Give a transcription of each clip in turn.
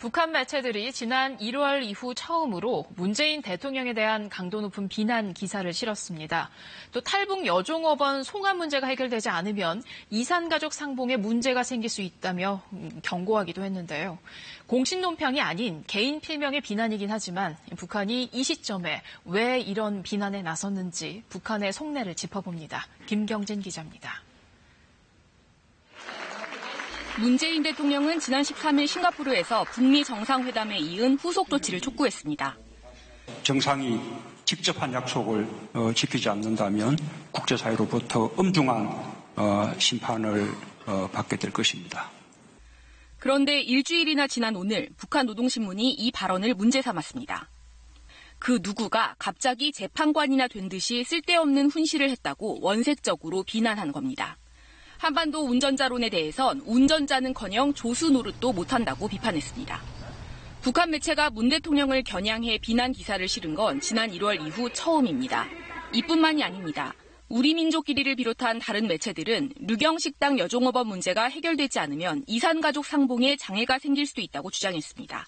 북한 매체들이 지난 1월 이후 처음으로 문재인 대통령에 대한 강도 높은 비난 기사를 실었습니다. 또 탈북 여종업원 송환 문제가 해결되지 않으면 이산가족 상봉에 문제가 생길 수 있다며 경고하기도 했는데요. 공식 논평이 아닌 개인 필명의 비난이긴 하지만 북한이 이 시점에 왜 이런 비난에 나섰는지 북한의 속내를 짚어봅니다. 김경진 기자입니다. 문재인 대통령은 지난 13일 싱가포르에서 북미 정상회담에 이은 후속 조치를 촉구했습니다. 정상이 직접 한 약속을 지키지 않는다면 국제사회로부터 엄중한 심판을 받게 될 것입니다. 그런데 일주일이나 지난 오늘 북한 노동신문이 이 발언을 문제 삼았습니다. 그 누구가 갑자기 재판관이나 된 듯이 쓸데없는 훈시를 했다고 원색적으로 비난한 겁니다. 한반도 운전자론에 대해선 운전자는커녕 조수 노릇도 못한다고 비판했습니다. 북한 매체가 문 대통령을 겨냥해 비난 기사를 실은 건 지난 1월 이후 처음입니다. 이뿐만이 아닙니다. 우리 민족끼리를 비롯한 다른 매체들은 류경식당 여종업원 문제가 해결되지 않으면 이산가족 상봉에 장애가 생길 수도 있다고 주장했습니다.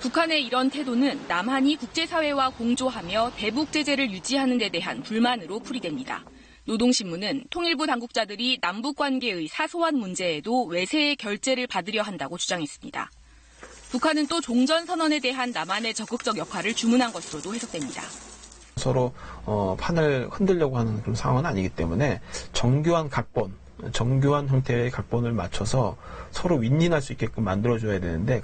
북한의 이런 태도는 남한이 국제사회와 공조하며 대북 제재를 유지하는 데 대한 불만으로 풀이됩니다. 노동신문은 통일부 당국자들이 남북관계의 사소한 문제에도 외세의 결재를 받으려 한다고 주장했습니다. 북한은 또 종전선언에 대한 남한의 적극적 역할을 주문한 것으로도 해석됩니다. 서로 판을 흔들려고 하는 그런 상황은 아니기 때문에 정교한 형태의 각본을 맞춰서 서로 윈윈할 수 있게끔 만들어줘야 되는데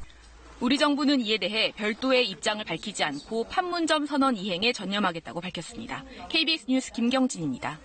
우리 정부는 이에 대해 별도의 입장을 밝히지 않고 판문점 선언 이행에 전념하겠다고 밝혔습니다. KBS 뉴스 김경진입니다.